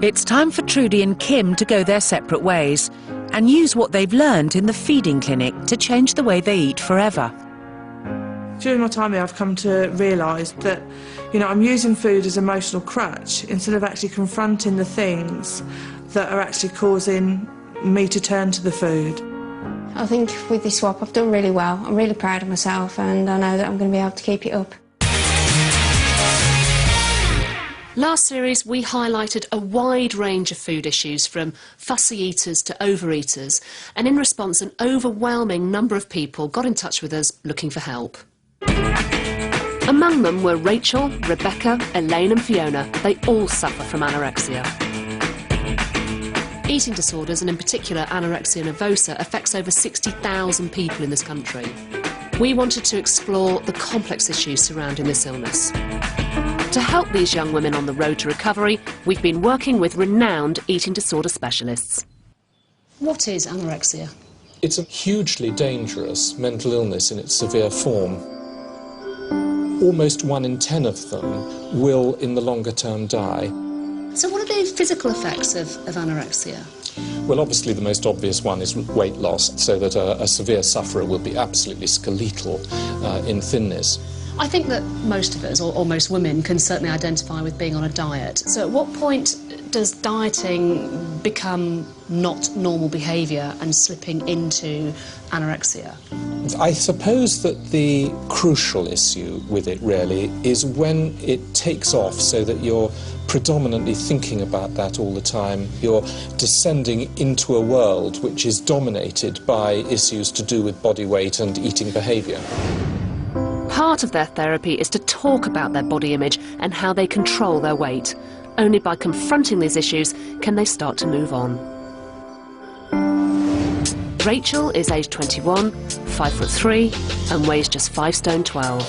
It's time for Trudy and Kim to go their separate ways and use what they've learned in the feeding clinic to change the way they eat forever. During my time here, I've come to realise that, you know, I'm using food as an emotional crutch instead of actually confronting the things that are actually causing me to turn to the food. I think with this swap I've done really well. I'm really proud of myself and I know that I'm going to be able to keep it up. Last series we highlighted a wide range of food issues from fussy eaters to overeaters, and in response an overwhelming number of people got in touch with us looking for help. Among them were Rachel, Rebecca, Elaine and Fiona. They all suffer from anorexia. Eating disorders, and in particular anorexia nervosa, affects over 60,000 people in this country. We wanted to explore the complex issues surrounding this illness. To help these young women on the road to recovery, we've been working with renowned eating disorder specialists. What is anorexia? It's a hugely dangerous mental illness in its severe form. Almost 1 in 10 of them will, in the longer term, die. So what are the physical effects of anorexia? Well, obviously the most obvious one is weight loss, so that a severe sufferer will be absolutely skeletal in thinness. I think that most of us, or most women, can certainly identify with being on a diet. So at what point does dieting become not normal behaviour and slipping into anorexia? I suppose that the crucial issue with it, really, is when it takes off so that you're predominantly thinking about that all the time. You're descending into a world which is dominated by issues to do with body weight and eating behaviour. Part of their therapy is to talk about their body image and how they control their weight. Only by confronting these issues can they start to move on. Rachel is aged 21, 5'3", and weighs just 5 stone 12.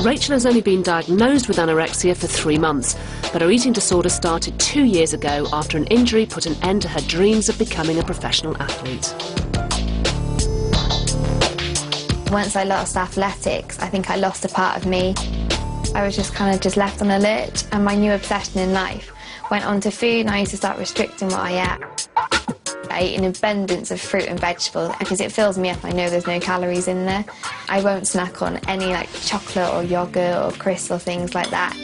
Rachel has only been diagnosed with anorexia for 3 months, but her eating disorder started 2 years ago after an injury put an end to her dreams of becoming a professional athlete. Once I lost athletics, I think I lost a part of me. I was just kind of left on a lurch, and my new obsession in life went on to food, and I used to start restricting what I ate. I eat an abundance of fruit and vegetables because it fills me up. I know there's no calories in there. I won't snack on any like chocolate or yogurt or crisps or things like that.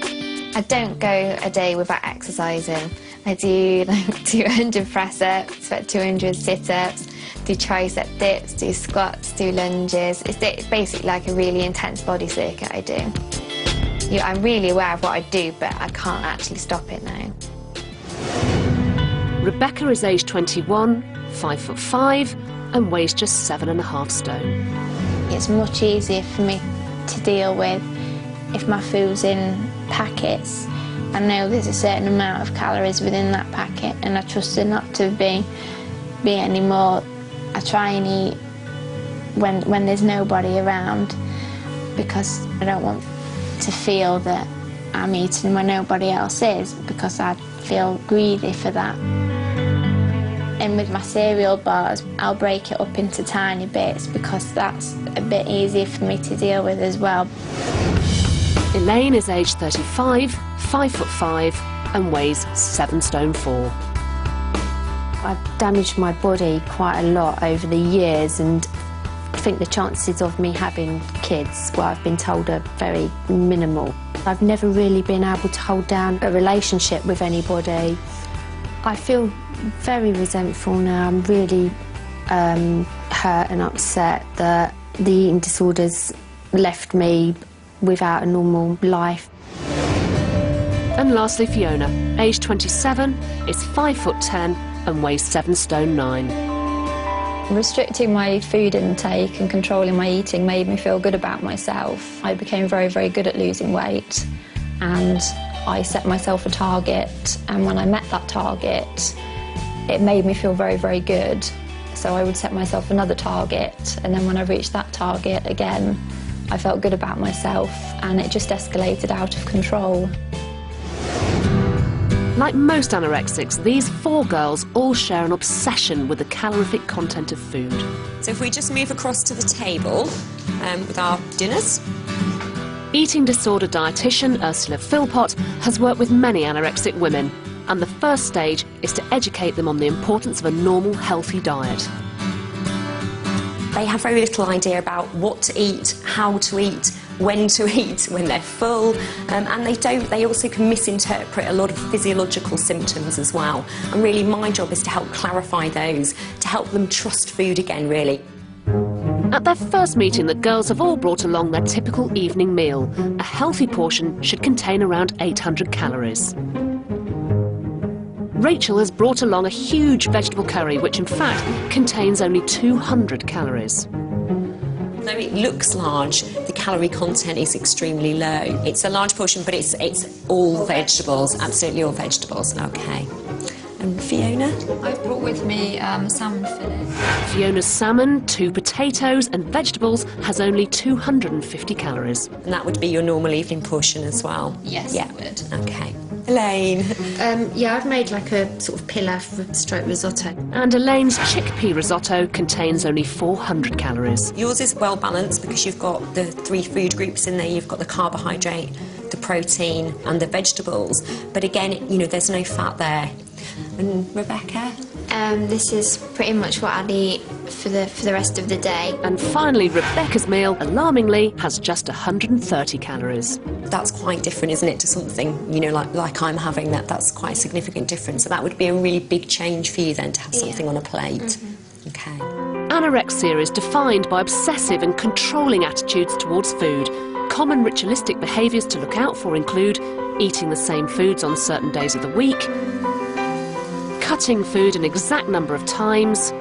I don't go a day without exercising. I do like 200 press-ups, 200 sit-ups, do tricep dips, do squats, do lunges. It's basically like a really intense body circuit I do. I'm really aware of what I do, but I can't actually stop it now. Rebecca is aged 21, 5'5", and weighs just 7.5 stone. It's much easier for me to deal with if my food's in packets. I know there's a certain amount of calories within that packet, and I trust it not to be any more. I try and eat when there's nobody around because I don't want to feel that I'm eating when nobody else is, because I feel greedy for that. And with my cereal bars, I'll break it up into tiny bits because that's a bit easier for me to deal with as well. Elaine is aged 35, 5'5", and weighs 7 stone 4. I've damaged my body quite a lot over the years, and I think the chances of me having kids, well, I've been told, are very minimal. I've never really been able to hold down a relationship with anybody. I feel very resentful now. I'm really hurt and upset that the eating disorders left me without a normal life. And lastly, Fiona, aged 27, is 5'10", and weighs 7 stone 9. Restricting my food intake and controlling my eating made me feel good about myself. I became very, very good at losing weight, and I set myself a target, and when I met that target, it made me feel very, very good. So I would set myself another target, and then when I reached that target again, I felt good about myself, and it just escalated out of control. Like most anorexics, these 4 girls all share an obsession with the calorific content of food. So if we just move across to the table with our dinners. Eating disorder dietitian Ursula Philpott has worked with many anorexic women. And the first stage is to educate them on the importance of a normal, healthy diet. They have very little idea about what to eat, how to eat, when to eat, when they're full, and they also can misinterpret a lot of physiological symptoms as well. And really my job is to help clarify those, to help them trust food again, really. At their first meeting, the girls have all brought along their typical evening meal. A healthy portion should contain around 800 calories. Rachel has brought along a huge vegetable curry, which in fact contains only 200 calories. Though it looks large, the calorie content is extremely low. It's a large portion, but it's all vegetables, absolutely all vegetables. Okay. And Fiona? I've brought with me salmon fillet. Fiona's salmon, 2 potatoes and vegetables has only 250 calories. And that would be your normal evening portion as well? Yes, yeah. it would. Okay. Elaine? Yeah, I've made like a sort of pilaf stroke risotto. And Elaine's chickpea risotto contains only 400 calories. Yours is well balanced because you've got the 3 food groups in there. You've got the carbohydrate, the protein and the vegetables. But again, you know, there's no fat there. And Rebecca? This is pretty much what I'd eat for the rest of the day. And finally, Rebecca's meal, alarmingly, has just 130 calories. That's quite different, isn't it, to something, you know, like I'm having. That's quite a significant difference. So that would be a really big change for you then, to have something on a plate. Mm-hmm. Okay. Anorexia is defined by obsessive and controlling attitudes towards food. Common ritualistic behaviours to look out for include eating the same foods on certain days of the week, cutting food an exact number of times,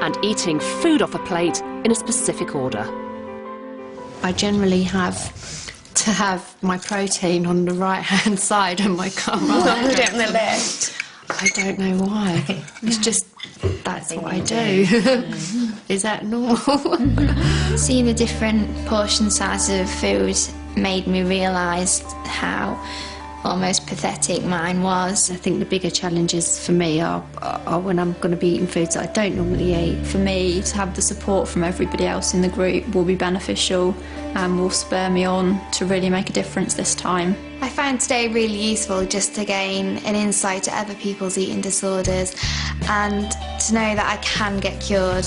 and eating food off a plate in a specific order. I generally have to have my protein on the right-hand side and my carbohydrates Put it on the left. I don't know why. It's just, that's what I do. Is that normal? Seeing the different portion sizes of food made me realise how almost pathetic mine was. I think the bigger challenges for me are when I'm going to be eating foods that I don't normally eat. For me, to have the support from everybody else in the group will be beneficial and will spur me on to really make a difference this time. I found today really useful just to gain an insight to other people's eating disorders and to know that I can get cured.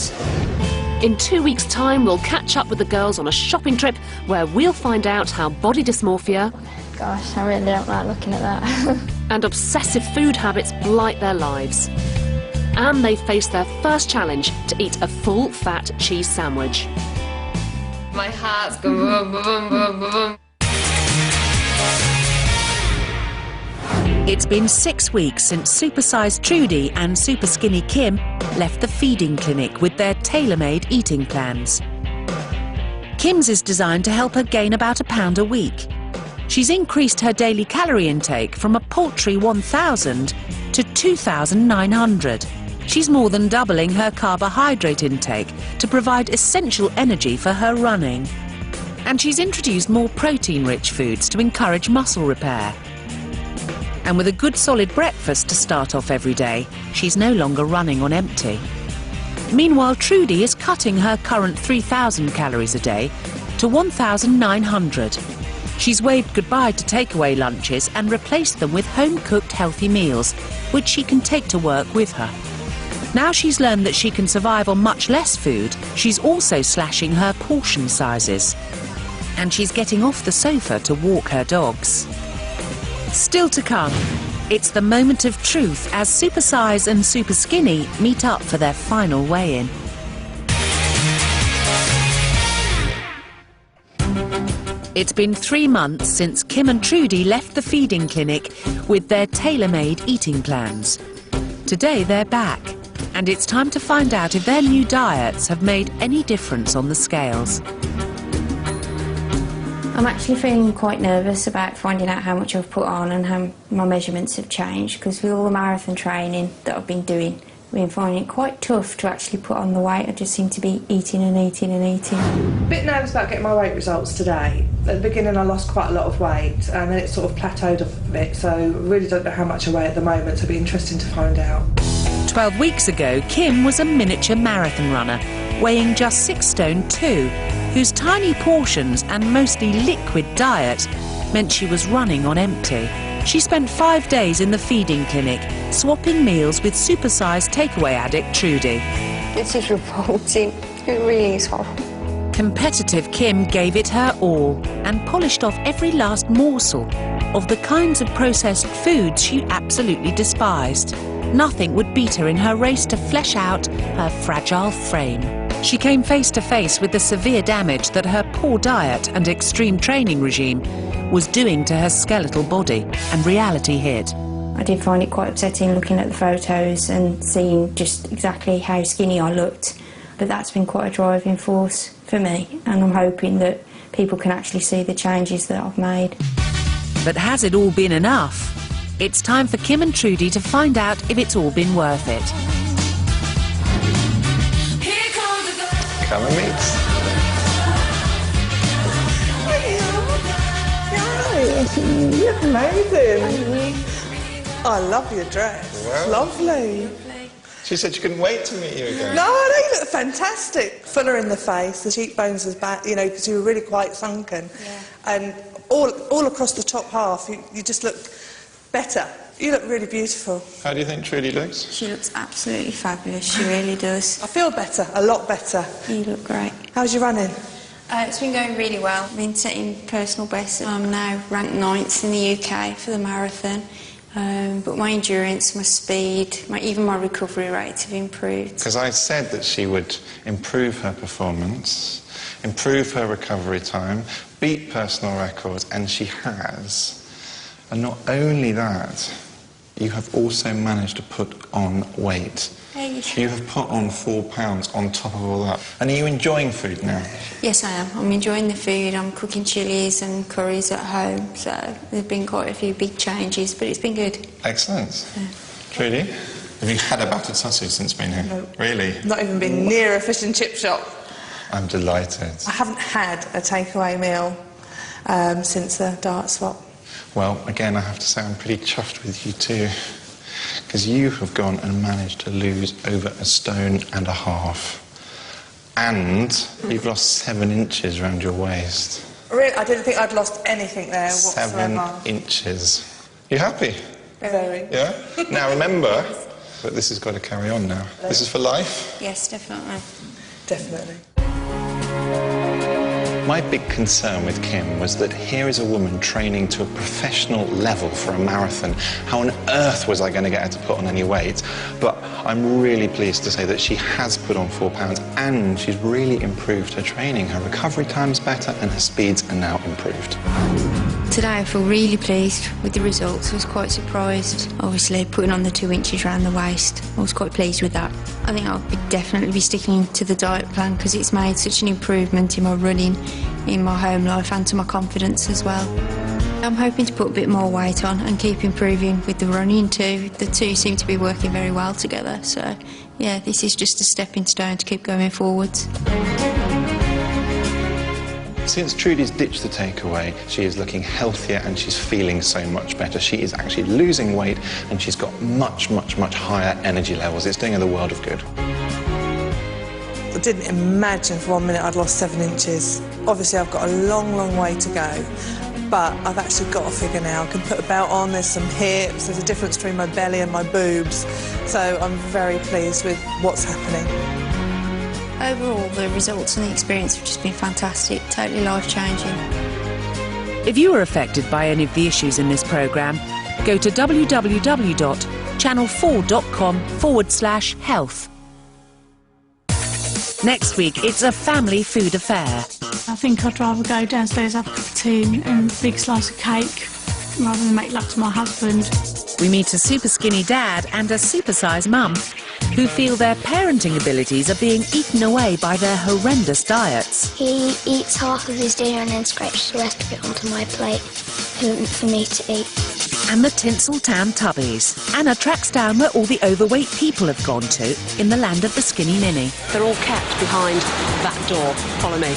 In 2 weeks' time, we'll catch up with the girls on a shopping trip where we'll find out how body dysmorphia, Gosh, I really don't like looking at that. and obsessive food habits blight their lives. And they face their first challenge to eat a full fat cheese sandwich. My heart's going boom, boom, boom, boom. It's been 6 weeks since Supersized Trudy and Superskinny Kim left the feeding clinic with their tailor-made eating plans. Kim's is designed to help her gain about £1 a week. She's increased her daily calorie intake from a paltry 1,000 to 2,900. She's more than doubling her carbohydrate intake to provide essential energy for her running. And she's introduced more protein-rich foods to encourage muscle repair. And with a good solid breakfast to start off every day, she's no longer running on empty. Meanwhile, Trudy is cutting her current 3,000 calories a day to 1,900. She's waved goodbye to takeaway lunches and replaced them with home-cooked healthy meals, which she can take to work with her. Now she's learned that she can survive on much less food, she's also slashing her portion sizes. And she's getting off the sofa to walk her dogs. Still to come, it's the moment of truth as Supersize and Superskinny meet up for their final weigh-in. It's been 3 months since Kim and Trudy left the feeding clinic with their tailor-made eating plans. Today they're back, and it's time to find out if their new diets have made any difference on the scales. I'm actually feeling quite nervous about finding out how much I've put on and how my measurements have changed, because with all the marathon training that I've been doing, I've been finding it quite tough to actually put on the weight. I just seem to be eating and eating and eating. A bit nervous about getting my weight results today. At the beginning I lost quite a lot of weight and then it sort of plateaued off a bit, so I really don't know how much I weigh at the moment, so it'll be interesting to find out. 12 weeks ago, Kim was a miniature marathon runner, weighing just 6 stone 2, whose tiny portions and mostly liquid diet meant she was running on empty. She spent 5 days in the feeding clinic, swapping meals with supersized takeaway addict Trudy. This is revolting. It really is horrible. Competitive Kim gave it her all and polished off every last morsel of the kinds of processed foods she absolutely despised. Nothing would beat her in her race to flesh out her fragile frame. She came face to face with the severe damage that her poor diet and extreme training regime was doing to her skeletal body, and reality hit. I did find it quite upsetting looking at the photos and seeing just exactly how skinny I looked. But that's been quite a driving force for me, and I'm hoping that people can actually see the changes that I've made. But has it all been enough? It's time for Kim and Trudy to find out if it's all been worth it. Come and meet. You're amazing. I love your dress. Wow. Lovely. She said she couldn't wait to meet you again. No, you look fantastic. Fuller in the face, the cheekbones was back, you know, because you were really quite sunken. Yeah. And all across the top half, you just look better. You look really beautiful. How do you think Trudy looks? She looks absolutely fabulous, she really does. I feel better, a lot better. You look great. How's your running? It's been going really well. I've been setting personal bests. I'm now ranked 9th in the UK for the marathon. But my endurance, my speed, even my recovery rates have improved. Because I said that she would improve her performance, improve her recovery time, beat personal records, and she has. And not only that, you have also managed to put on weight. You have put on 4 pounds on top of all that. And are you enjoying food now? Yes, I am. I'm enjoying the food. I'm cooking chilies and curries at home, so there's been quite a few big changes, but it's been good. Excellent. Yeah. Trudy, have you had a battered sausage since being here? No. Really? Not even been near a fish and chip shop. I'm delighted. I haven't had a takeaway meal since the diet swap. Well, again, I have to say I'm pretty chuffed with you too, because you have gone and managed to lose over 1.5 stones. And you've lost 7 inches around your waist. Really? I didn't think I'd lost anything there whatsoever. 7 inches. You happy? Very. Yeah? Now remember that this has got to carry on now. This is for life? Yes, definitely. Definitely. My big concern with Kim was that here is a woman training to a professional level for a marathon. How on earth was I going to get her to put on any weight? But I'm really pleased to say that she has put on 4 pounds and she's really improved her training. Her recovery time's better and her speeds are now improved. Today I feel really pleased with the results. I was quite surprised, obviously, putting on the 2 inches around the waist. I was quite pleased with that. I think I'll definitely be sticking to the diet plan because it's made such an improvement in my running, in my home life and to my confidence as well. I'm hoping to put a bit more weight on and keep improving with the running too. The two seem to be working very well together, so yeah, this is just a stepping stone to keep going forwards. Since Trudy's ditched the takeaway, she is looking healthier and she's feeling so much better. She is actually losing weight and she's got much, much, much higher energy levels. It's doing her the world of good. I didn't imagine for 1 minute I'd lost 7 inches. Obviously I've got a long, long way to go, but I've actually got a figure now. I can put a belt on, there's some hips, there's a difference between my belly and my boobs, so I'm very pleased with what's happening. Overall, the results and the experience have just been fantastic, totally life-changing. If you were affected by any of the issues in this programme, go to www.channel4.com/health. Next week, it's a family food affair. I think I'd rather go downstairs, have a cup of tea and a big slice of cake rather than make love to my husband. We meet a super skinny dad and a supersized mum who feel their parenting abilities are being eaten away by their horrendous diets. He eats half of his dinner and then scrapes the rest of it onto my plate for me to eat. And the Tinseltown Tubbies. Anna tracks down where all the overweight people have gone to in the land of the skinny mini. They're all kept behind that door. Follow me.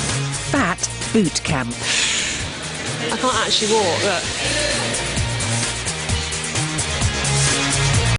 Fat Boot Camp. I can't actually walk, look.